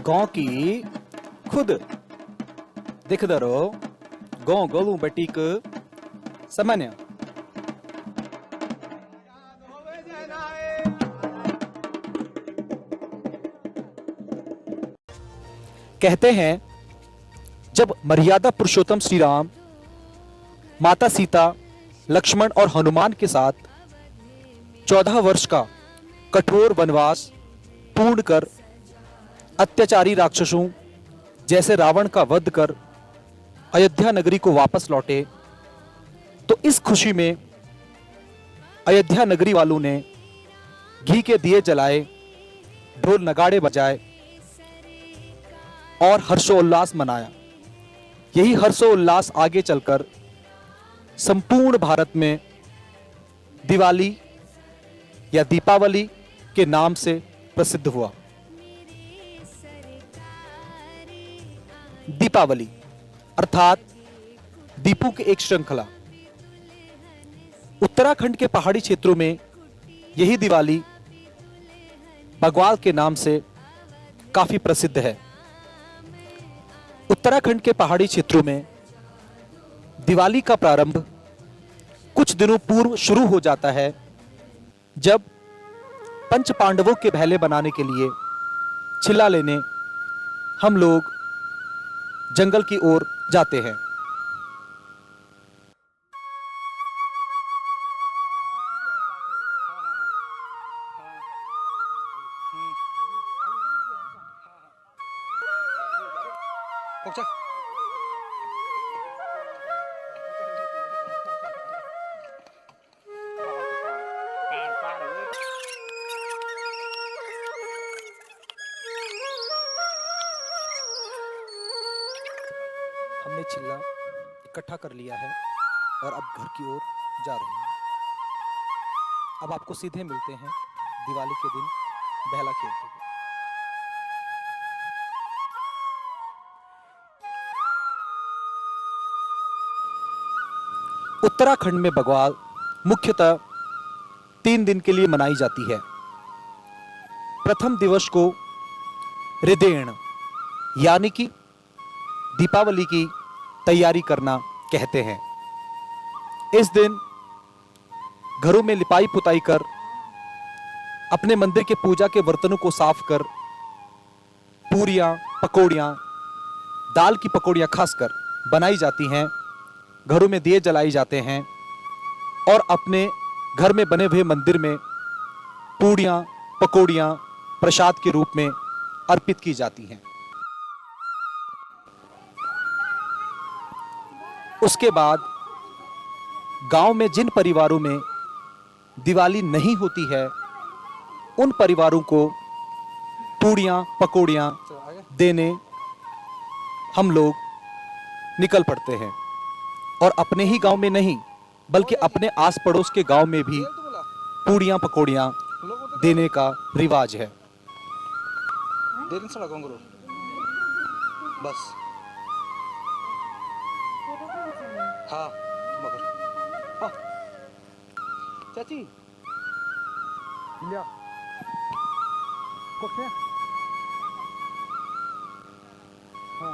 गांव की खुद दिखदा रहो गांव गलू बटीक सामान्य। कहते हैं जब मर्यादा पुरुषोत्तम श्री राम माता सीता लक्ष्मण और हनुमान के साथ 14 वर्ष का कठोर वनवास पूर्ण कर अत्याचारी राक्षसों जैसे रावण का वध कर अयोध्या नगरी को वापस लौटे, तो इस खुशी में अयोध्या नगरी वालों ने घी के दिए जलाए, ढोल नगाड़े बजाए और हर्षोल्लास मनाया। यही हर्षोल्लास आगे चलकर संपूर्ण भारत में दिवाली या दीपावली के नाम से प्रसिद्ध हुआ। दीपावली अर्थात दीपों की एक श्रृंखला। उत्तराखंड के पहाड़ी क्षेत्रों में यही दिवाली बग्वाल के नाम से काफी प्रसिद्ध है। उत्तराखंड के पहाड़ी क्षेत्रों में दिवाली का प्रारंभ कुछ दिनों पूर्व शुरू हो जाता है, जब पंच पांडवों के भैले बनाने के लिए छिल्ला लेने हम लोग जंगल की ओर जाते हैं। हमने छिल्ला इकट्ठा कर लिया है और अब घर की ओर जा रहे हैं। अब आपको सीधे मिलते हैं दिवाली के दिन बहला खेलते हुए। उत्तराखंड में बग्वाल मुख्यतः 3 दिन के लिए मनाई जाती है। प्रथम दिवस को रिदेण यानी कि दीपावली की तैयारी करना कहते हैं। इस दिन घरों में लिपाई पुताई कर अपने मंदिर के पूजा के बर्तनों को साफ कर पूरियां पकौड़ियां, दाल की पकौड़ियां खासकर बनाई जाती हैं। घरों में दिए जलाई जाते हैं और अपने घर में बने हुए मंदिर में पूड़ियां पकौड़ियां प्रसाद के रूप में अर्पित की जाती हैं। उसके बाद गांव में जिन परिवारों में दिवाली नहीं होती है, उन परिवारों को पूड़ियां पकौड़ियां देने हम लोग निकल पड़ते हैं। और अपने ही गांव में नहीं बल्कि अपने आस पड़ोस के गांव में भी पूड़ियां पकौड़ियां देने का रिवाज है। बस हाँ मगर हाँ चाची लिया कोठे हाँ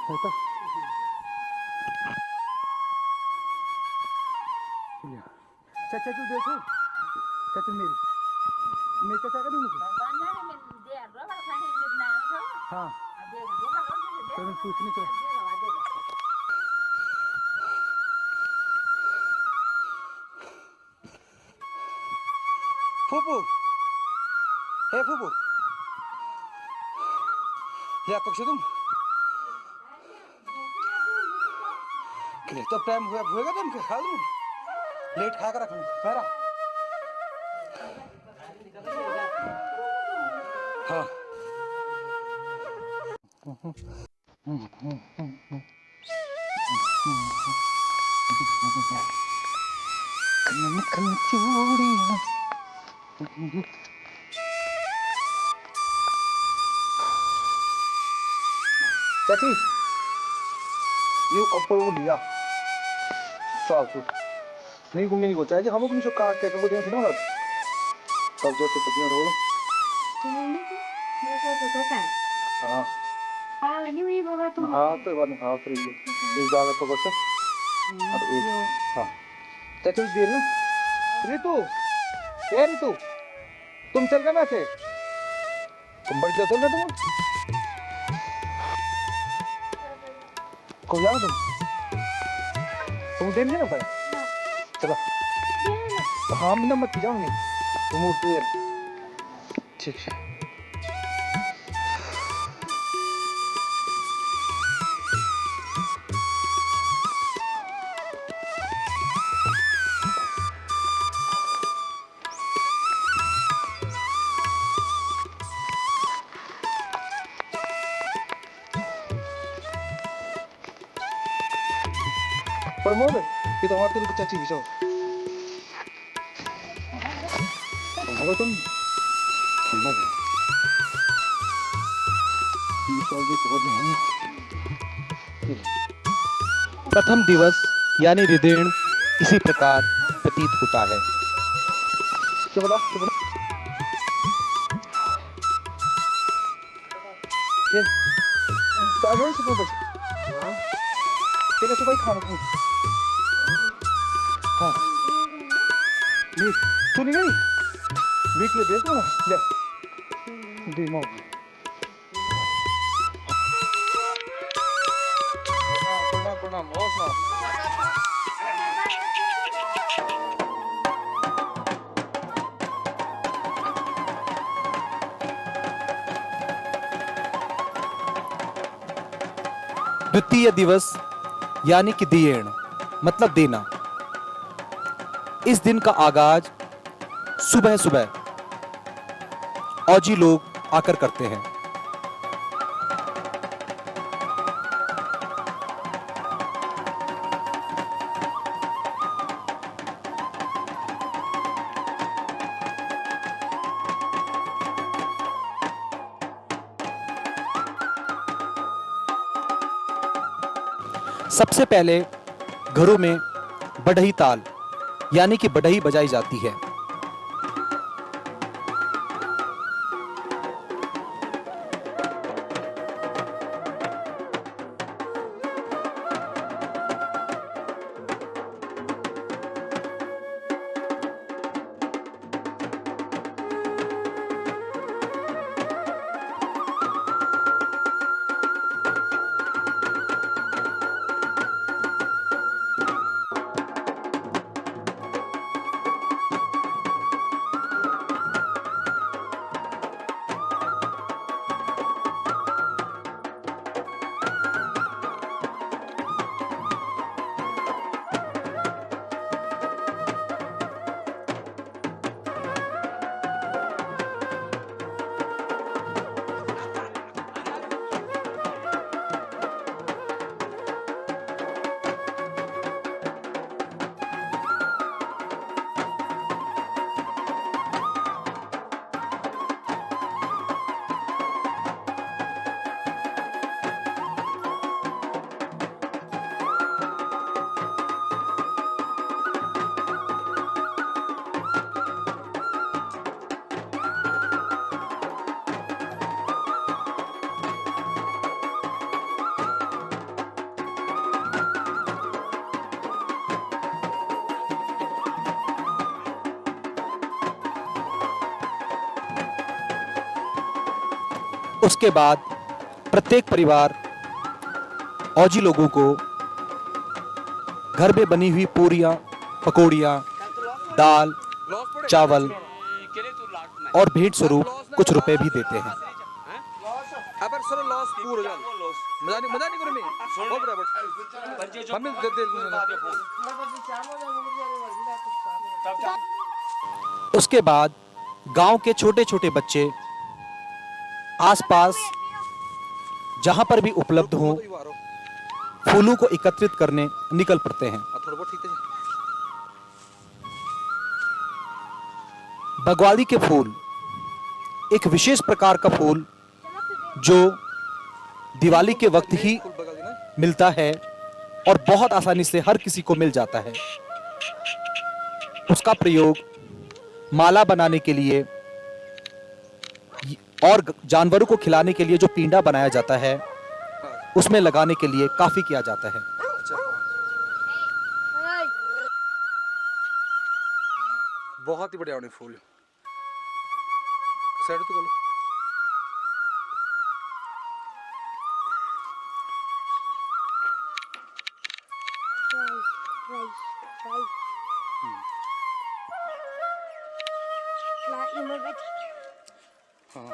तो चाचा तू देखो चाचा मेरी चाचा का दूँ हाँ तो मैं पूछने को फूफू हे फूफू या कक्ष तुम तब टाइम होएगा तुम खा लूँ लेट खा कर रखूँ पहरा हाँ चूड़ियाँ चाची ये ऊपर वो लिया फालतू नहीं घूमने नहीं गोचा है हम अपनी शोका के को देना सुनो तब जो तो पतियां रो हां हां तो बात हां फ्री एक बार तो बस और एक हां तो देर ना ऋतु ए ऋतु तुम चल गए ना से तुम बढ़ जाते ना तुम को याद तुम देंगे ना भाई चलो हाँ मैं मत जाऊंगी तुम उठते ठीक है प्रमोद ये तो हमारे तेरे चाची भी जाओ तुम प्रथम दिवस यानी ऋदेण इसी प्रकार प्रतीत होता है। हाँ तू नहीं गई मीट ले देखो ना ले दीमो प्रणाम प्रणाम द्वितीय दिवस यानी कि दियेण मतलब देना। इस दिन का आगाज सुबह सुबह औजी लोग आकर करते हैं। सबसे पहले घरों में बढ़ई ताल यानी कि बढ़ई बजाई जाती है। उसके बाद प्रत्येक परिवार औजी लोगों को घर में बनी हुई पूरियां, पकौड़ियां, दाल, चावल और भेंट स्वरूप कुछ रुपए भी देते हैं। उसके बाद गांव के छोटे छोटे बच्चे आसपास जहां पर भी उपलब्ध हो फूलों को एकत्रित करने निकल पड़ते हैं। बग्वाली के फूल एक विशेष प्रकार का फूल जो दिवाली के वक्त ही मिलता है और बहुत आसानी से हर किसी को मिल जाता है। उसका प्रयोग माला बनाने के लिए और जानवरों को खिलाने के लिए जो पींडा बनाया जाता है उसमें लगाने के लिए काफी किया जाता है। अच्छा, बहुत ही बढ़िया फूल। साइड तो कर लो। हाँ,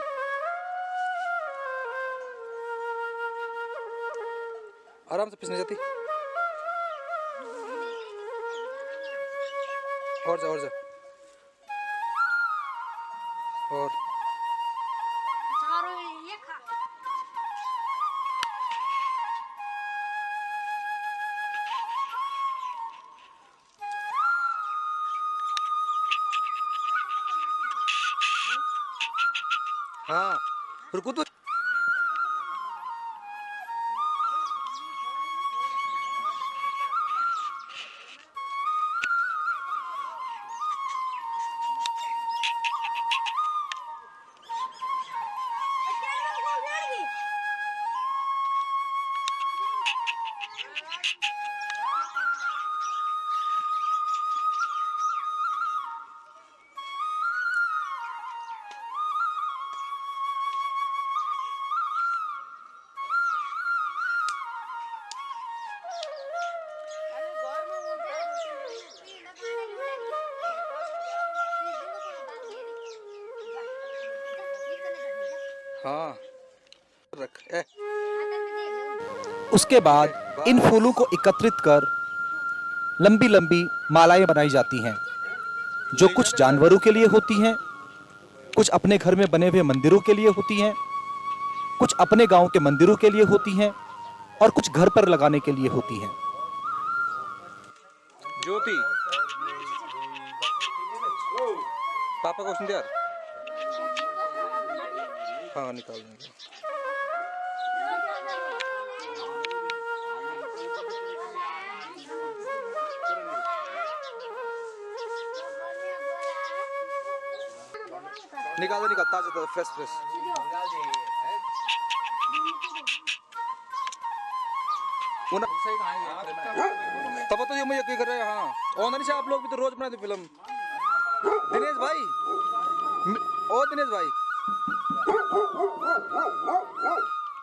आराम से पिसने जाती। और जा, और जा, और हाँ, रुको तो। हाँ, रख ए। उसके बाद इन फूलों को एकत्रित कर लंबी लंबी मालाएं बनाई जाती हैं, जो कुछ जानवरों के लिए होती हैं, कुछ अपने घर में बने हुए मंदिरों के लिए होती हैं, कुछ अपने गांव के मंदिरों के लिए होती हैं और कुछ घर पर लगाने के लिए होती हैं। ज्योति, पापा क्वेश्चन दे यार। हाँ, निकाल देंगे। निकाल दे, निकाल, ताजा ताजा, फ्रेश फ्रेश। तब तो ये मुझे क्यों कर रहे हैं। हाँ, और नहीं से आप लोग भी तो रोज बनाते फिल्म। दिनेश भाई, ओ दिनेश भाई,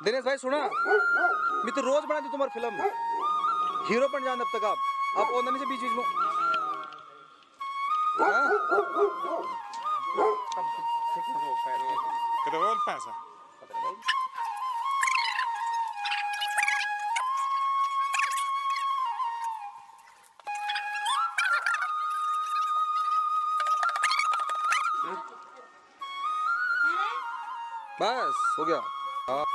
दिनेश भाई सुना, मैं तो रोज बनाती तुम्हारी फिल्म। हीरो बन जाना अब तक आप ओ नहीं से बीच बीच में। Kedua passa. बस हो गया। हाँ,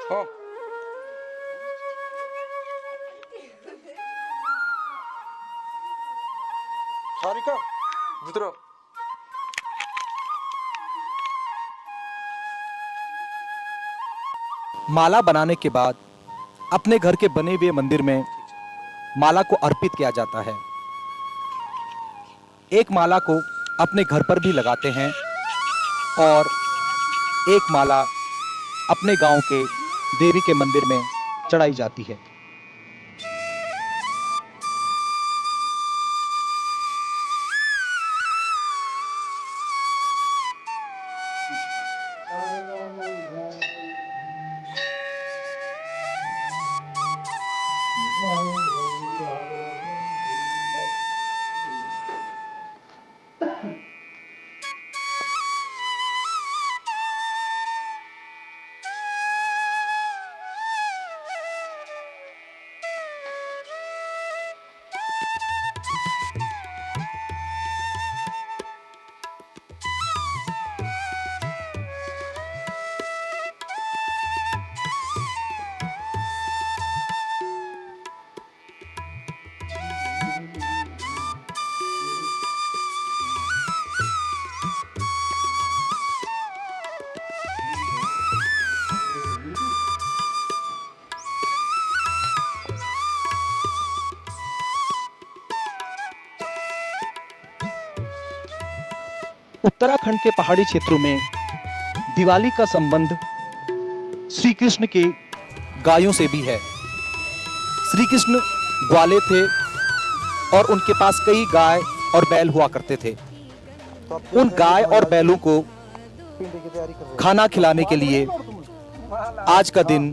हाँ, सारिका भीतर। माला बनाने के बाद अपने घर के बने हुए मंदिर में माला को अर्पित किया जाता है। एक माला को अपने घर पर भी लगाते हैं और एक माला अपने गांव के देवी के मंदिर में चढ़ाई जाती है। उत्तराखंड के पहाड़ी क्षेत्रों में दिवाली का संबंध श्री कृष्ण के गायों से भी है। श्री कृष्ण ग्वाले थे और उनके पास कई गाय और बैल हुआ करते थे। उन गाय और बैलों को खाना खिलाने के लिए आज का दिन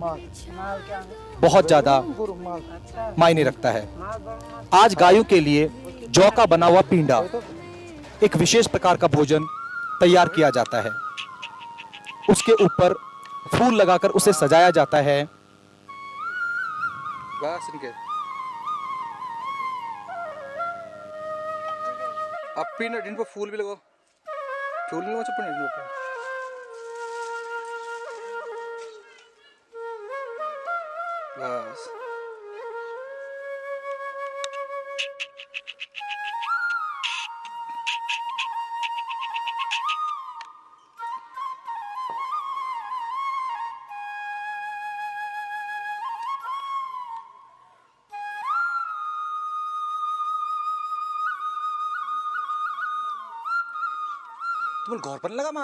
बहुत ज्यादा मायने रखता है। आज गायों के लिए जौ का बना हुआ पींडा, एक विशेष प्रकार का भोजन तैयार किया जाता है। उसके ऊपर फूल लगाकर उसे सजाया जाता है। बस इनके अब पीनट इन पर फूल भी लगाओ, फूल नहीं पीनट इन पर। बस तुम घर पर लगा मां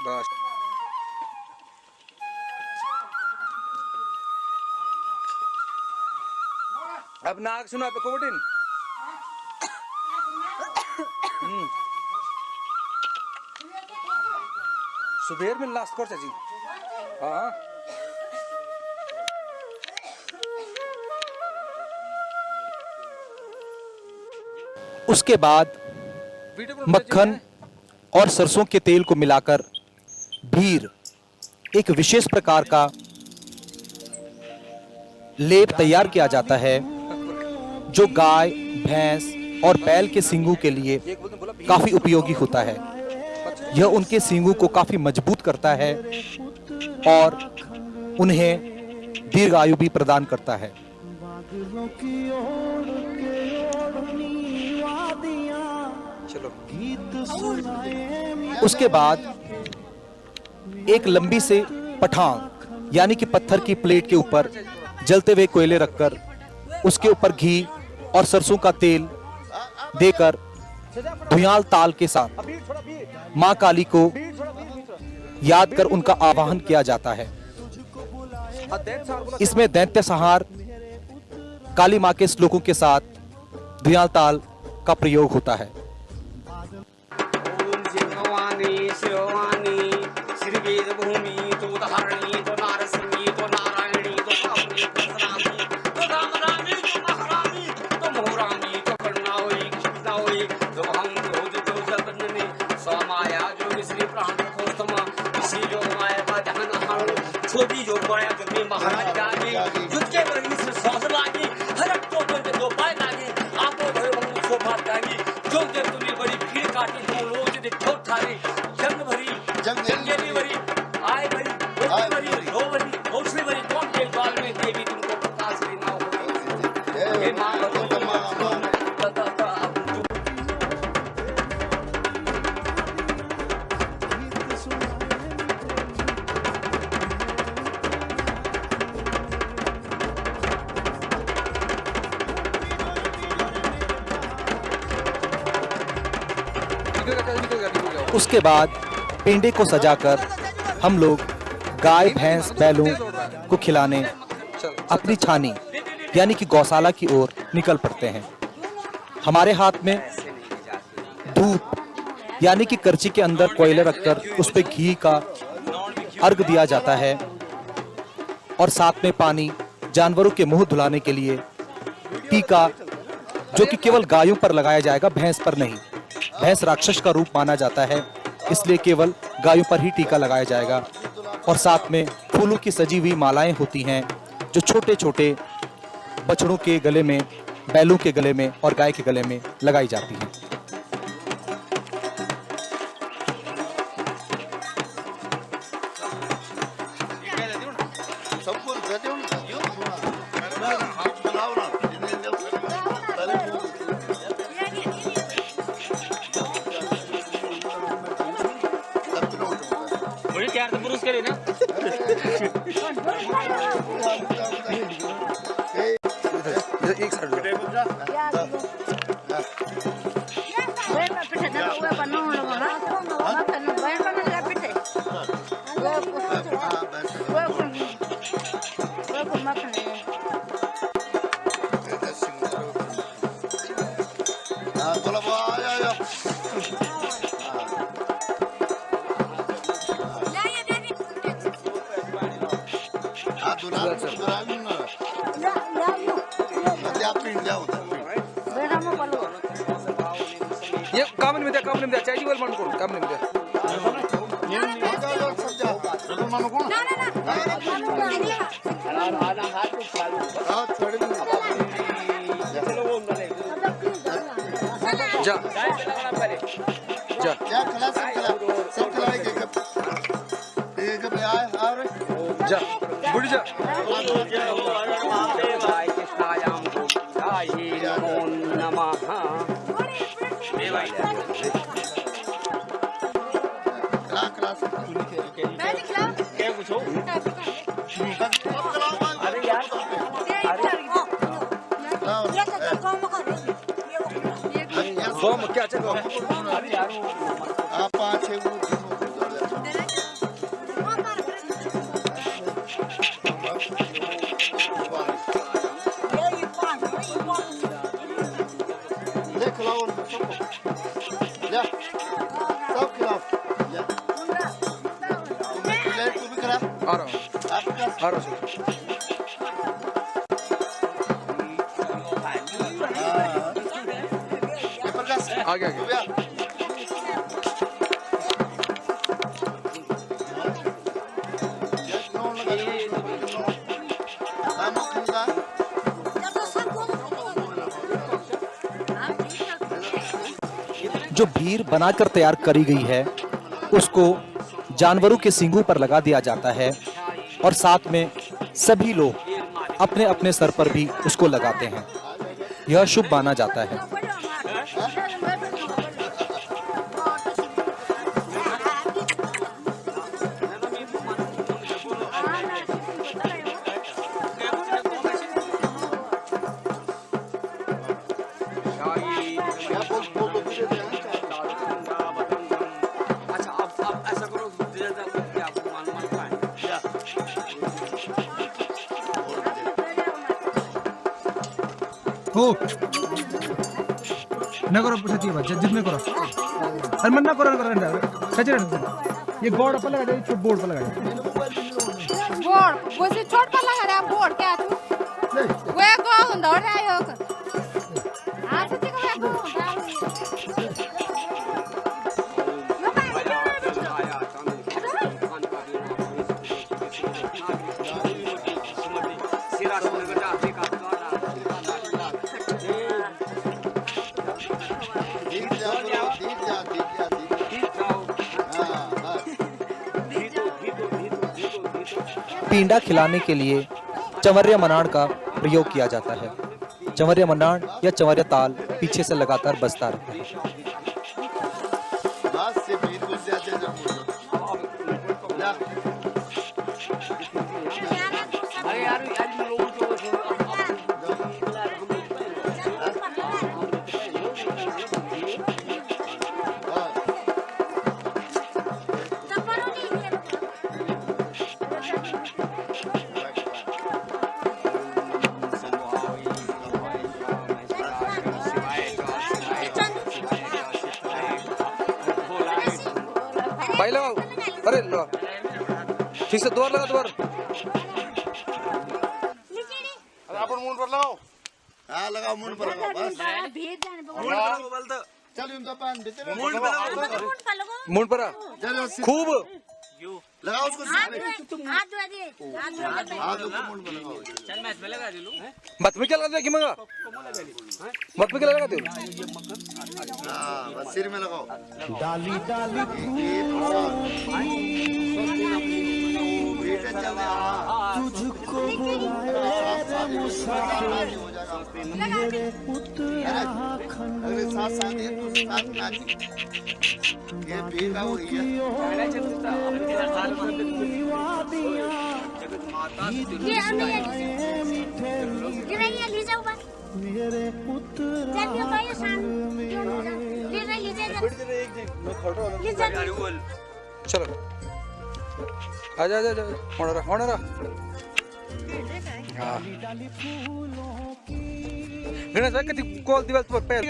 बस अब नाग सुनो आप कोवटिन सुबेर में लास्ट कोर्स है जी। हाँ उसके बाद मक्खन और सरसों के तेल को मिलाकर भीर, एक विशेष प्रकार का लेप तैयार किया जाता है जो गाय, भैंस और बैल के सींगों के लिए काफी उपयोगी होता है। यह उनके सींगों को काफी मजबूत करता है और उन्हें दीर्घायु भी प्रदान करता है। चलो उसके बाद एक लंबी से पठांग यानी कि पत्थर की प्लेट के ऊपर जलते हुए कोयले रखकर उसके ऊपर घी और सरसों का तेल देकर धुयाल ताल के साथ मां काली को याद कर उनका आवाहन किया जाता है। इसमें दैत्य संहार काली मां के श्लोकों के साथ धुयाल ताल का प्रयोग होता है। छोटी जो बड़ा जमी महाराज जागे युद्ध के बरनी से सौस लागी हरक तो बंद दो पाए लागे आपो भय बंग शोभा जागी जो जब तुम्हें बड़ी भीड़ काटी तो लोग जे ठोक ठारे जंग भरी जंगेली भरी आए भरी रो भरी हौसले भरी कौन के ज्वाल में देवी तुमको प्रकाश देना हो हे मां उसके बाद पेंडे को सजाकर हम लोग गाय, भैंस, बैलों को खिलाने अपनी छानी यानी कि गौशाला की ओर निकल पड़ते हैं। हमारे हाथ में धूप यानी कि करची के अंदर कोयले रखकर उस पे घी का अर्घ दिया जाता है और साथ में पानी जानवरों के मुंह धुलाने के लिए टीका, जो कि केवल गायों पर लगाया जाएगा, भैंस पर नहीं। भैंस राक्षस का रूप माना जाता है, इसलिए केवल गायों पर ही टीका लगाया जाएगा। और साथ में फूलों की सजी हुई मालाएं होती हैं जो छोटे छोटे बछड़ों के गले में, बैलों के गले में और गाय के गले में लगाई जाती हैं। एक साइड बोला आया ये काम नहीं द्या चायची वेळ म्हणून करू काम नाही द्या जा जा जा बुढ़ी जा क्या खिलाओ उनको सबको जा सब खिलाओ जा तू भी करा आ रहा हूँ आगे जो भीड़ बनाकर तैयार करी गई है उसको जानवरों के सींगों पर लगा दिया जाता है और साथ में सभी लोग अपने अपने सर पर भी उसको लगाते हैं। यह शुभ माना जाता है। हो न करो पूछती है बच्चा जितने करो अरे मन ना करो सच ये बोर्ड पर लगा दे बोर्ड पर लगा दे बोर्ड वो से छोट पर लगा रहा बोर्ड क्या तू वे को हुंदा रे आयो आ सच्ची को वे को हुंदा पींडा खिलाने के लिए चंवरिया मनाड़ का प्रयोग किया जाता है। चंवरिया मनाड़ या चंवरिया ताल पीछे से लगातार बजता रहता है। भाई लगाओ अरे लो ठीक से द्वार लगा द्वार अपन मुंड पर लगाओ हाँ लगाओ मुंड पर लगाओ बस चल उनका पान भीतर मुंड पर आ खूब लगाओ उसको मत में क्या लगा दे कि मंगा मत में क्या लगा दे हाँ बस सिर में लगाओ डाली डाली तुझको मेरे उत्तराखंड अरे साथ साथ ये तो साथ नाची ये भीड़ का हो रही है ये नहीं ले जाओ बा मेरे पुत्र चल के भाई शाम क्यों नहीं जा ले जा चलो आजा आजा आजा होना रहा हाँ गणेश भाई कितनी कॉल दिवस पर पैर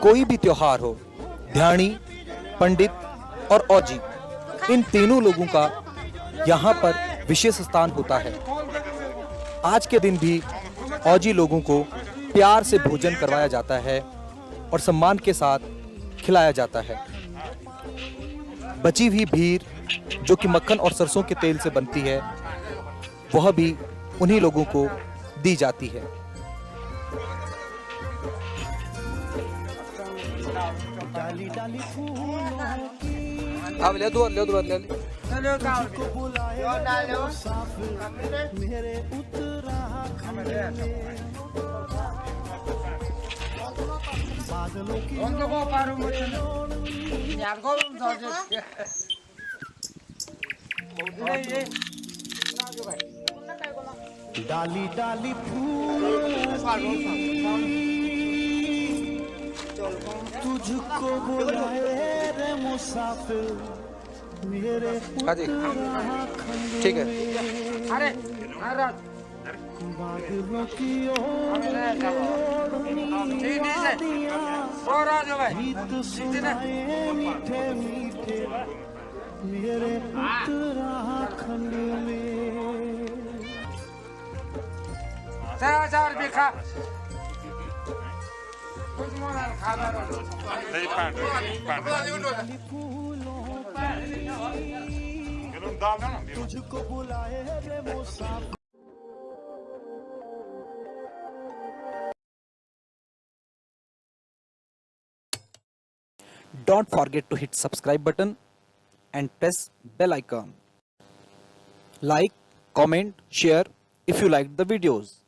कोई भी त्योहार हो, ध्यानी, पंडित और औजी, इन तीनों लोगों का यहाँ पर विशेष स्थान होता है। आज के दिन भी औजी लोगों को प्यार से भोजन करवाया जाता है और सम्मान के साथ खिलाया जाता है। बची हुई भीड़ जो कि मक्खन और सरसों के तेल से बनती है, वह भी उन्हीं लोगों को दी जाती है। डाली डाली फूलों की अब ले दो ले दो ले को बुलाए मुसाफिर मेरे उत्तराखंड में बादलों की डाली डाली फूलों तुझको बुलाए रे मुसाफिर मेरे हाँ जी ठीक है बादलों की गीत सुनाए मीठे मीठे मेरे उत्तराखंड में तुझको बुलाए रे मुसाफिर Don't forget to hit subscribe button and press bell icon. Like, comment, share if you liked the videos.